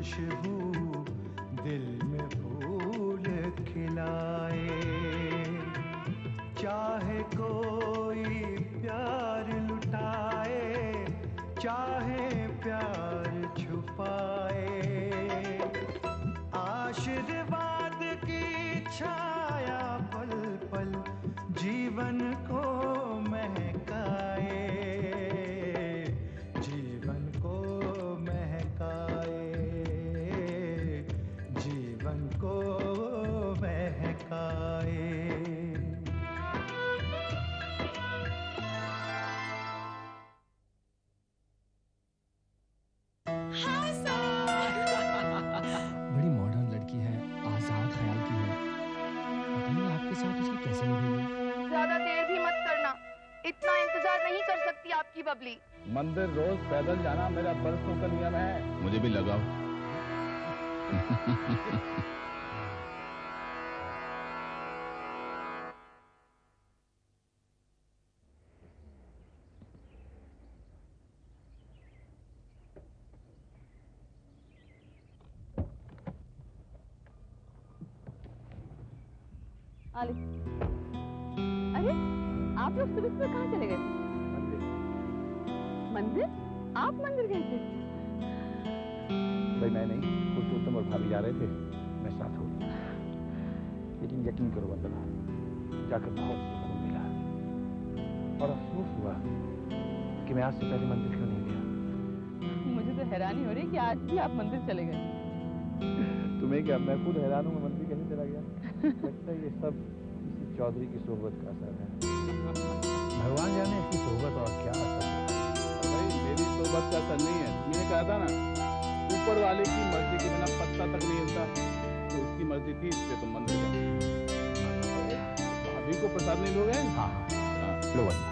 खुशबू दिल में फूल खिलाए। चाहे कोई प्यार लुटाए, चाहे प्यार छुपाए, आशीर्वाद की छाया पल पल जीवन को महकाए, जीवन को महकाए, जीवन को महकाए। बड़ी मॉडर्न लड़की है, आजाद ख्याल की है। पता नहीं आपके साथ उसकी कैसे निभेगी। ज्यादा देर भी मत करना, इतना इंतजार नहीं कर सकती आपकी बबली। मंदिर रोज पैदल जाना मेरा बरसों का नियम है। मुझे भी लगाओ। अरे आप लोग सुबह सुबह कहाँ चले गए? मंदिर? आप मंदिर गए थे? भाई मैं नहीं, पुरुषोत्तम और भाभी जा रहे थे, मैं साथ हो। लेकिन यकीन करो वंदना, जाकर बहुत सुकून मिला और अफसोस हुआ कि मैं आज से पहले मंदिर क्यों नहीं गया। मुझे तो हैरानी हो रही है कि आज भी आप मंदिर चले गए। तुम्हें क्या, मैं खुद हैरान हूँ, मैं मंदिर कैसे चला गया। लगता है ये सब किसी चौधरी की सोहबत का असर है। भगवान जाने इसकी सोहबत और क्या असर है। भाई मेरी सोहबत का असर नहीं है, मैंने कहा था ना, ऊपर वाले की मर्जी के बिना पत्ता तक नहीं हिलता, तो उसकी मर्जी थी, इसलिए तुम मंदिर गए। भाभी को प्रसाद नहीं लोगे? हाँ लो वंदना,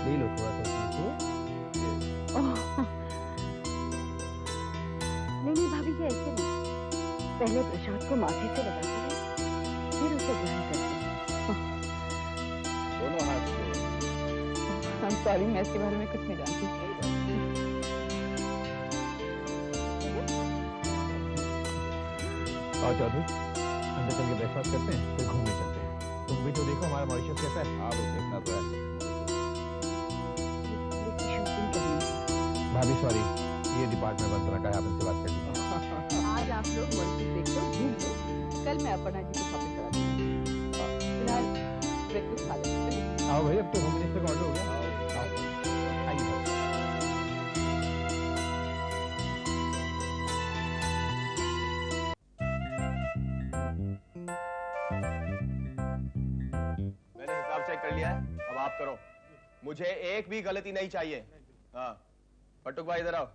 ले लो थोड़ा सा। नहीं भाभी जी, ऐसे नहीं, पहले प्रसाद को माथे से लगाते हैं, फिर उसे ग्रहण करते हैं। दोनों हाथ से। I'm sorry, मैं इसके बारे में कुछ नहीं जानती। और चौधरी अंदर चल के ब्रेकफास्ट करते हैं, फिर घूमने चलते हैं। तुम भी तो देखो हमारा मॉरिशस कैसा है। हाँ वो देखना तो है। भाभी सॉरी, ये डिपार्टमेंट वंदना का है, आप इनसे बात कर लीजिए। आज आप लोग मॉरिशस देखो, घूम लो, कल मैं अपर्णा जी को शॉपिंग करा दूंगी। फिलहाल ब्रेकफास्ट खा लेते हैं। आओ भाई, अब तो होम मिनिस्टर का ऑर्डर हो गया। आइए। मैंने हिसाब चेक कर लिया है, अब आप करो। मुझे एक भी गलती नहीं चाहिए। हाँ पटुक भाई इधर आओ।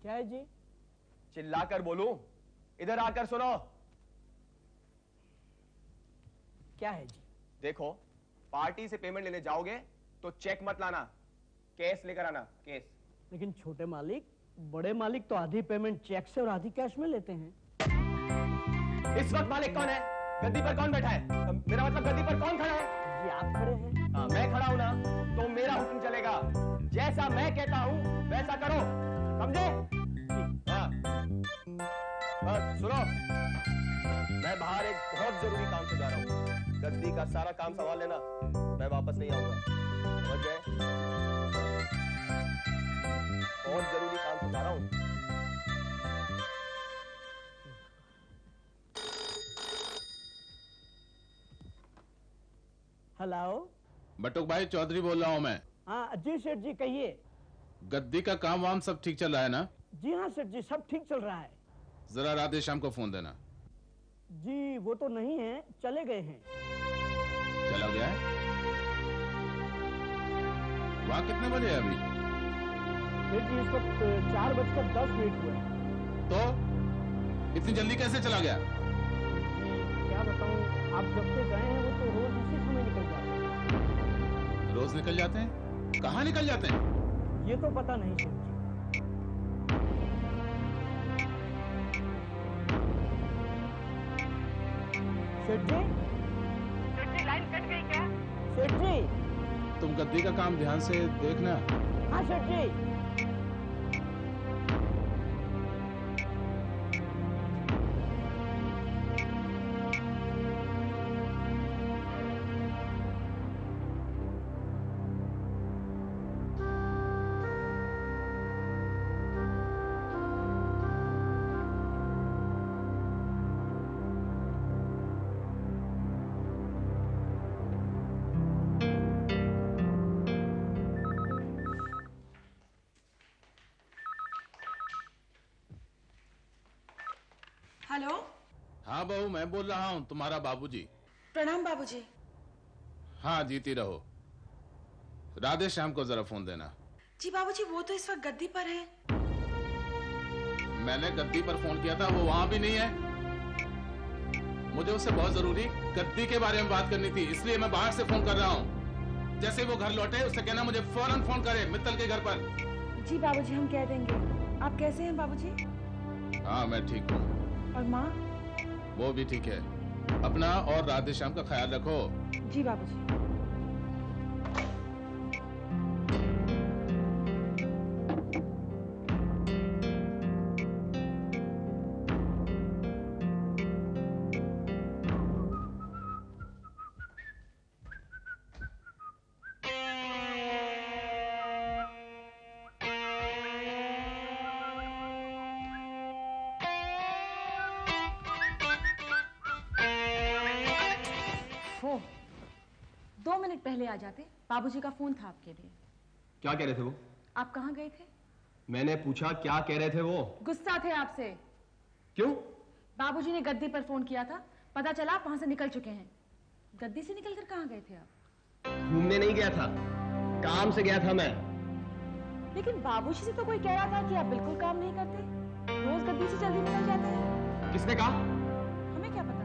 क्या है जी? चिल्लाकर बोलूं? इधर आकर सुनो। क्या है जी? देखो, पार्टी से पेमेंट लेने जाओगे तो चेक मत लाना, केस लेकर आना, केस। लेकिन छोटे मालिक, बड़े मालिक तो आधी पेमेंट चेक से और आधी कैश में लेते हैं। इस वक्त मालिक कौन है? गद्दी पर कौन बैठा है? मेरा मतलब गद्दी पर कौन खड़ा है? जी आप खड़े हैं। हाँ मैं खड़ा हूं ना, तो मेरा हुक्म चलेगा। जैसा मैं कहता हूं वैसा करो, समझे? हाँ सुनो, मैं बाहर एक बहुत जरूरी काम से जा रहा हूँ। गद्दी का सारा काम संभाल लेना, मैं वापस नहीं आऊंगा, समझ गए? बहुत जरूरी काम से जा रहा हूँ। हेलो, बटुक भाई चौधरी बोल रहा हूँ मैं। हाँ जी सेठ जी कहिए। गद्दी का काम वाम सब ठीक चल रहा है ना? जी हाँ सेठ जी, सब ठीक चल रहा है। जरा राधे शाम को फोन देना। जी वो तो नहीं है, चले गए हैं। चला गया है? वहाँ कितने बजे है अभी? सेठ जी इस वक्त 4:10 हुए। तो इतनी जल्दी कैसे चला गया? जी क्या बताऊं, आप जब से गए हैं वो तो रोज इसी समय निकल जाते हैं। रोज निकल जाते हैं? कहाँ निकल जाते हैं? ये तो पता नहीं सेठ जी। सेठ जी? सेठ जी लाइन कट गई क्या? सेठ जी? तुम गद्दी का काम ध्यान से देखना। हाँ सेठ जी। हेलो। हाँ बहू, मैं बोल रहा हूँ, तुम्हारा बाबूजी। प्रणाम बाबूजी। हाँ, जीती रहो। राधे श्याम को जरा फोन देना। जी बाबूजी, वो तो इस वक्त गद्दी पर है। मैंने गद्दी पर फोन किया था, वो वहां भी नहीं है। मुझे उससे बहुत जरूरी गद्दी के बारे में बात करनी थी, इसलिए मैं बाहर से फोन कर रहा हूँ। जैसे वो घर लौटे उससे कहना मुझे फौरन फोन करे, मित्तल के घर पर। जी बाबूजी, हम कह देंगे। आप कैसे हैं बाबूजी? हाँ, मैं ठीक हूँ। और माँ? वो भी ठीक है। अपना और राधे श्याम का ख्याल रखो। जी बाबूजी। हो 2 मिनट पहले आ जाते, बाबूजी का फोन था आपके लिए। क्या कह रहे थे वो? आप कहाँ गए थे? मैंने पूछा क्या कह रहे थे वो? गुस्सा थे आपसे। क्यों? बाबूजी ने गद्दी पर फोन किया था, पता चला आप वहां से निकल चुके हैं। गद्दी से निकलकर कहाँ गए थे आप? घूमने नहीं गया था, काम से गया था मैं। लेकिन बाबूजी से तो कोई कह रहा था कि आप बिल्कुल काम नहीं करते, रोज गद्दी से जल्दी निकल जाते हैं। किसने कहा? हमें क्या पता,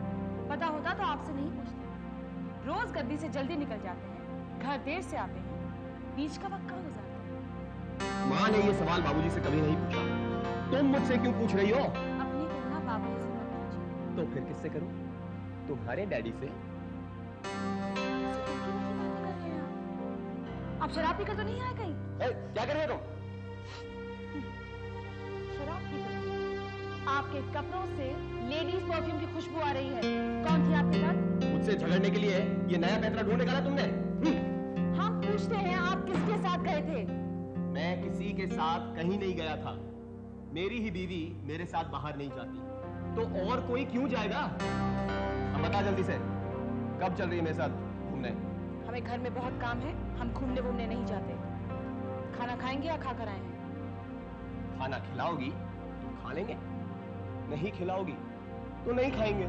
पता होता तो आपसे नहीं पूछते। रोज गद्दी से जल्दी निकल जाते हैं, घर देर से आते हैं, बीच का वक्त कहाँ गुजारते हैं? माँ ने ये सवाल बाबूजी से कभी नहीं पूछा, तुम मुझसे क्यों पूछ रही हो? अपनी तुलना बाबूजी से मत कीजिए। तो फिर किससे करूं? तुम्हारे डैडी से। आप शराब पीकर तो नहीं आए कहीं? क्या कर रहे हो तुम? शराब पीकर? आपके कपड़ों से लेडीज परफ्यूम की खुशबू आ रही है। कौन थी आपके साथ? मुझसे झगड़ने के लिए ये नया पैतरा ढूंढ निकाला तुमने? हम पूछते हैं, आप किसके साथ गए थे? मैं किसी के साथ कहीं नहीं गया था। मेरी ही बीवी मेरे साथ बाहर नहीं जाती, तो और कोई क्यों जाएगा? अब बता जल्दी से, कब चल रही है मेरे साथ घूमने? हमें घर में बहुत काम है, हम घूमने वूमने नहीं जाते। खाना खाएंगे या खा कर आए हैं? खाना खिलाओगी तो खा लेंगे, नहीं खिलाओगी तो नहीं खाएंगे।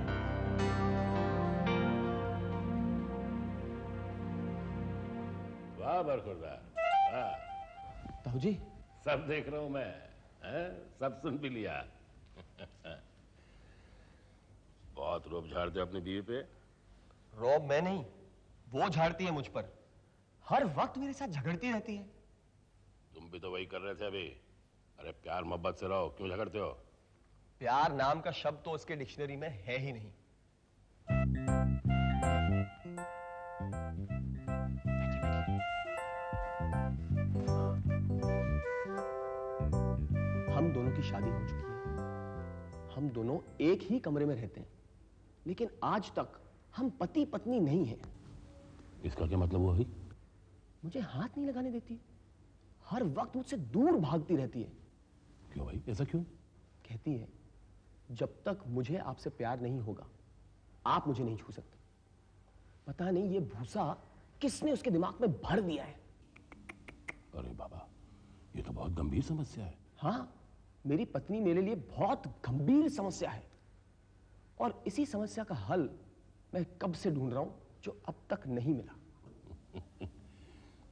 वाह बरखुरदार, वाह। ताऊ जी, सब देख रहा हूं मैं, हैं? सब सुन भी लिया। बहुत रोब झाड़ते हो अपनी बीवी पे। रौब मैं नहीं, वो झाड़ती है मुझ पर। हर वक्त मेरे साथ झगड़ती रहती है। तुम भी तो वही कर रहे थे अभी। अरे प्यार मोहब्बत से रहो, क्यों झगड़ते हो? प्यार नाम का शब्द तो उसके डिक्शनरी में है ही नहीं। हम दोनों की शादी हो चुकी है, हम दोनों एक ही कमरे में रहते हैं, लेकिन आज तक हम पति पत्नी नहीं हैं। इसका क्या मतलब हुआ? मुझे हाथ नहीं लगाने देती, हर वक्त मुझसे दूर भागती रहती है। क्यों भाई, ऐसा क्यों? कहती है जब तक मुझे आपसे प्यार नहीं होगा, आप मुझे नहीं छू सकते। पता नहीं ये भूसा किसने उसके दिमाग में भर दिया है। अरे बाबा, ये तो बहुत गंभीर समस्या है। हाँ, मेरी पत्नी मेरे लिए बहुत गंभीर समस्या है, और इसी समस्या का हल मैं कब से ढूंढ रहा हूं, जो अब तक नहीं मिला।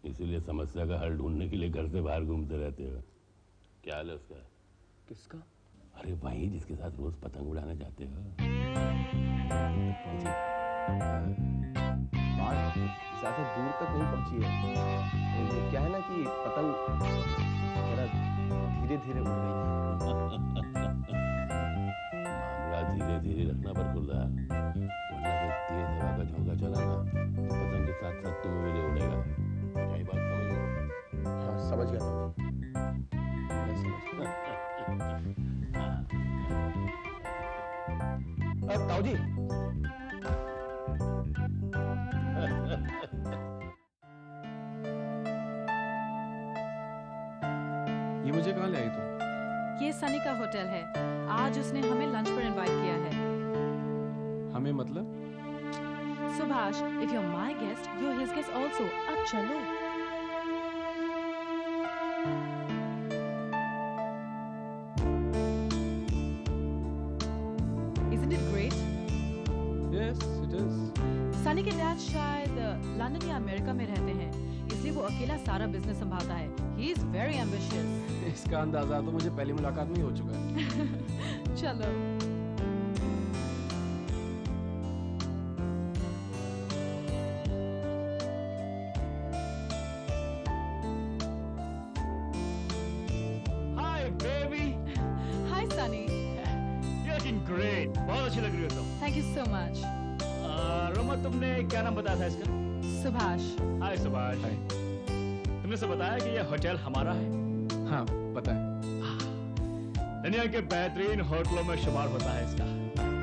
इसीलिए समस्या का हल ढूंढने के लिए घर से बाहर घूमते रहते हो। क्या हाल है उसका? किसका? अरे वही जिसके साथ रोज पतंग उड़ाने जाते हो। बात ज्यादा दूर तक नहीं पहुंची है। वो क्या है ना कि पतंग जरा धीरे धीरे उड़ रही है। मामला धीरे धीरे रखना बरखुरदार, वरना फिर तेज हवा का झोंका चला ना तो पतंग के साथ साथ तुम्हें भी ले उड़ेगा। क्या बात समझ? हाँ, समझ गया था। मैं समझ गया। ताऊ जी, ये मुझे कहाँ ले आई तुम? ये सनी का होटल है, आज उसने हमें लंच पर इनवाइट किया है। हमें मतलब? Subhash, if you're my guest, you're his guest also. अब चलो। सनी के डैड शायद लंदन या अमेरिका में रहते हैं, इसलिए वो अकेला सारा बिजनेस संभालता है। He is very ambitious. इसका अंदाजा तो मुझे पहली मुलाकात में ही हो चुका है। चलो। Hi baby. Hi Sunny. You're looking great. बहुत अच्छी लग रही हो तुम। Thank you so much. Roma, तुमने क्या नाम बताया था इसका? सुभाष। हाय सुभाष। तुमने सब बताया कि ये होटल हमारा है? हाँ, पता है। दुनिया के बेहतरीन होटलों में शुमार होता है इसका।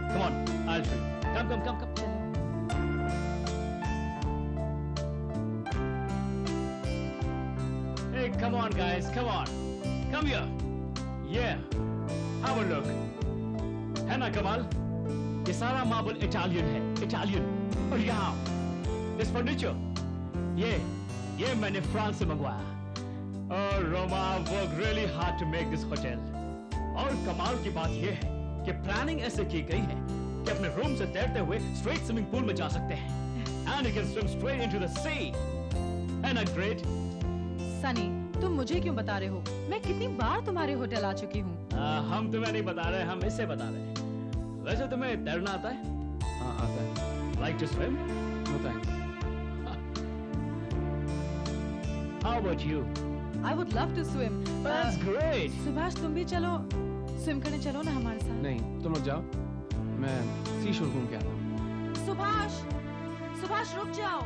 Come on, I'll show you. Come. Hey, come on guys, come on. Come here. Yeah. Have a look. है ना कमाल? ये सारा मार्बल इटालियन है, इटालियन। और यहाँ this furniture, ये मैंने फ्रांस से मंगवाया। और Roma worked really hard to make this hotel. और कमाल की बात ये है कि प्लानिंग ऐसे की गई है कि अपने रूम से तैरते हुए स्ट्रेट स्विमिंग पूल में जा सकते हैं। And you can swim straight into the sea. है ना great? सनी, तुम मुझे क्यों बता रहे हो? मैं कितनी बार तुम्हारे होटल आ चुकी हूँ। हम तुम्हें नहीं बता रहे, हम इससे बता रहे हैं। वैसे तुम्हें तैरना आता है? हाँ, आता है। Like to swim? No thanks. How about you? I would love to swim. That's great. Subhash, तुम भी चलो, स्विम करने चलो ना हमारे साथ। नहीं, तुम लोग जाओ, मैं सी शोर घूम के आता हूँ। सुभाष रुक जाओ।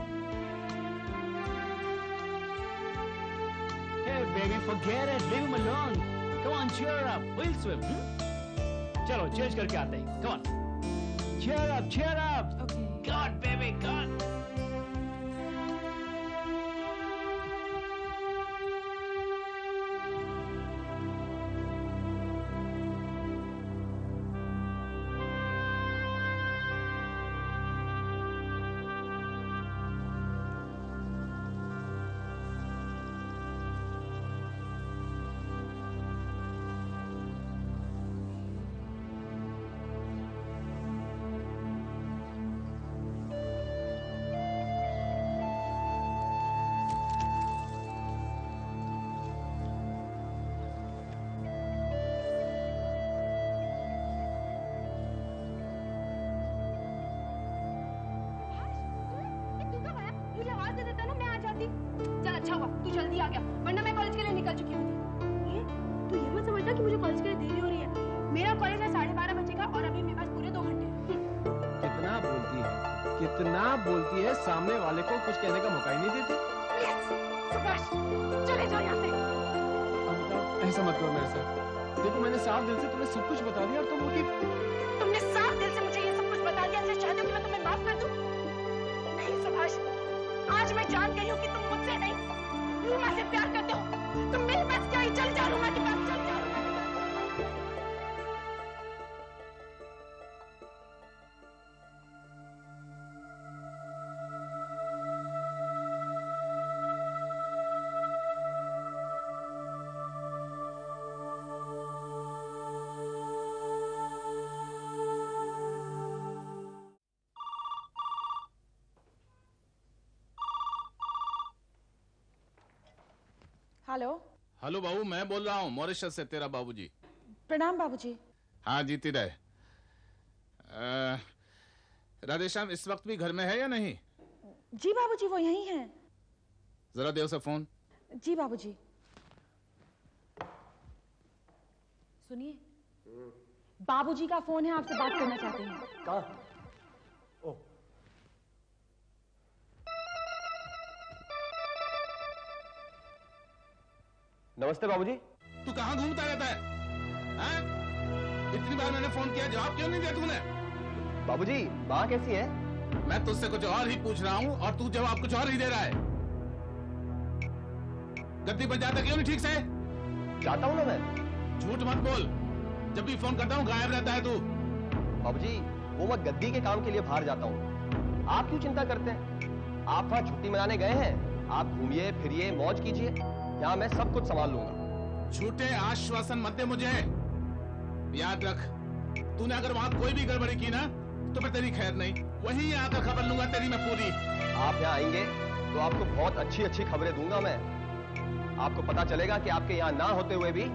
Hey baby, forget it. Leave him alone. Come on, cheer up. We'll swim. चलो, चेंज करके आते हैं. Come on. Cheer up. Okay. God, baby, God. चल अच्छा हुआ तू जल्दी आ गया, वरना मैं कॉलेज के लिए निकल चुकी होती। तू ये मत समझना कि मुझे कॉलेज के लिए देरी हो रही है। मेरा कॉलेज है 12:30 बजे का और अभी मेरे पास पूरे 2 घंटे। कितना बोलती है, सामने वाले को कुछ कहने का मौका ही नहीं देती। सुभाष, चले जाओ यहाँ से। ऐसा मत करो मेरे साथ। देखो, मैंने साफ दिल से तुम्हें सब कुछ बता दिया और तुमने साफ दिल से मुझे ये सब कुछ बता दिया, इसलिए चाहते हो कि मैं तुम्हें माफ कर दूं? नहीं सुभाष, आज मैं जान गई हूँ कि तुम मुझसे नहीं, रूमा से प्यार करते हो। तुम मेरे पास क्या ही, चल जाओ रूमा के पास, चल जाओ। हेलो बाबू, मैं बोल रहा हूँ मॉरिशस से, तेरा बाबूजी। प्रणाम बाबूजी। हाँ, जीती रहे। राधेश्याम इस वक्त भी घर में है या नहीं? जी बाबूजी, वो यहीं हैं। जरा दे उसे फोन। जी बाबूजी। सुनिए, बाबूजी का फोन है, आपसे बात करना चाहते हैं। कहाँ? ओह, नमस्ते बाबूजी। तू कहाँ घूमता रहता है? हाँ? इतनी बार मैंने फोन किया, जवाब क्यों नहीं दिया तूने? बाबूजी, माँ कैसी है? मैं तुझसे कुछ और ही पूछ रहा हूँ और तू जवाब कुछ और ही दे रहा है। गद्दी पर जाता क्यों नहीं ठीक से? जाता हूँ ना मैं। झूठ मत बोल, जब भी फोन करता हूँ गायब रहता है तू। बाबूजी, वो मैं गद्दी के काम के लिए बाहर जाता हूँ। आप क्यों चिंता करते हैं? आप वहाँ छुट्टी मनाने गए हैं, आप घूमिए फिरिए मौज कीजिए, यहाँ मैं सब कुछ संभाल लूंगा। झूठे आश्वासन मत दे मुझे। याद रख, तूने अगर वहां कोई भी गड़बड़ी की ना तो फिर तेरी खैर नहीं, वहीं आकर खबर लूंगा तेरी मैं पूरी। आप यहाँ आएंगे तो आपको बहुत अच्छी अच्छी खबरें दूंगा मैं। आपको पता चलेगा कि आपके यहाँ ना होते हुए भी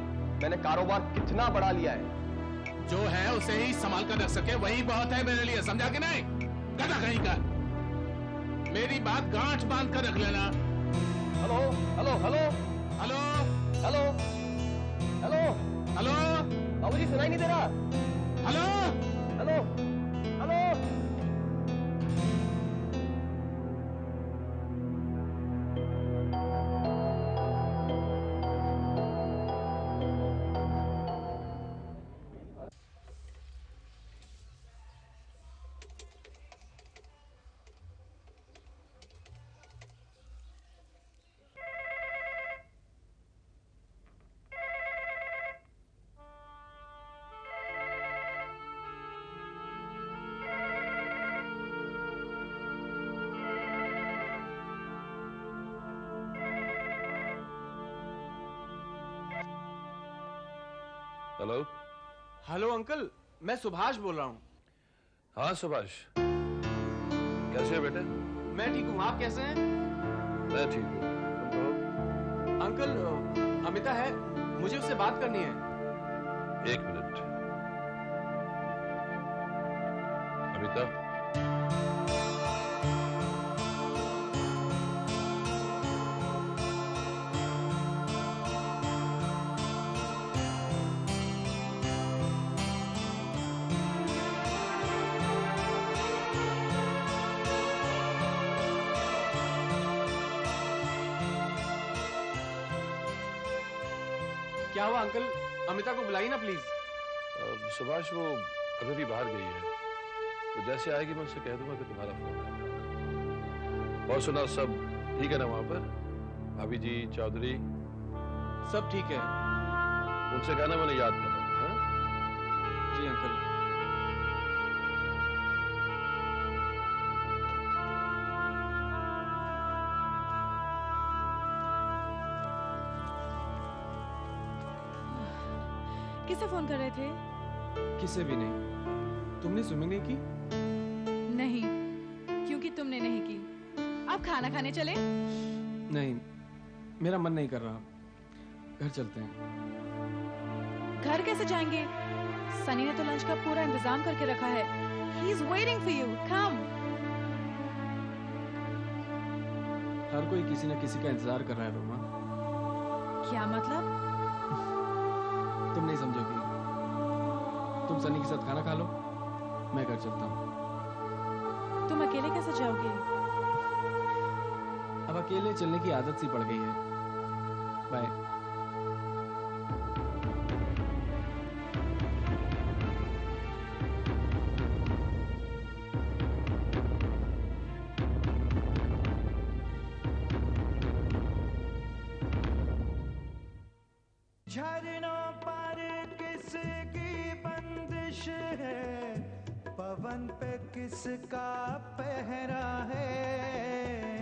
मैंने कारोबार कितना बढ़ा लिया है। जो है उसे ही संभाल कर रख सके वही बहुत है मेरे लिए, समझा कि नहीं? गधा कहीं का। मेरी बात गांठ बांध कर रख लेना। Hello hello hello hello hello hello hello बाबूजी, सुनाई नहीं दे रहा? Hello hello hello. Hello hello uncle, मैं सुभाष बोल रहा हूँ। हाँ सुभाष, कैसे हो बेटे? मैं ठीक हूँ, आप कैसे हैं? मैं ठीक हूँ, तुम कहो। अंकल, अमिता है, मुझे उससे बात करनी है। एक मिनट। अमिता, क्या हुआ अंकल? अमिता को बुलाइए ना प्लीज। सुभाष वो अभी भी बाहर गई है, वो जैसे आएगी मैं उससे कह दूंगा कि तुम्हारा फोन है। और सुना, सब ठीक है ना वहां पर? भाभी जी, चौधरी सब ठीक है? उनसे कहना मैंने याद कर रहा हूँ। जी अंकल। किसे फोन कर रहे थे? किसे भी नहीं। तुमने स्विमिंग नहीं की? नहीं, क्योंकि तुमने नहीं की। आप खाना खाने चले? नहीं, मेरा मन नहीं कर रहा। घर चलते हैं। घर कैसे जाएंगे? सनी ने तो लंच का पूरा इंतजाम करके रखा है। He is waiting for you. Come. हर कोई किसी न किसी का इंतजार कर रहा है रोमा। क्या मतलब? तुम नहीं समझोगी। तुम सनी के साथ खाना खा लो, मैं घर चलता हूँ। तुम अकेले कैसे जाओगे? अब अकेले चलने की आदत सी पड़ गई है। बाय। झरनों पर किसकी बंदिश है, पवन पे किसका पहरा है।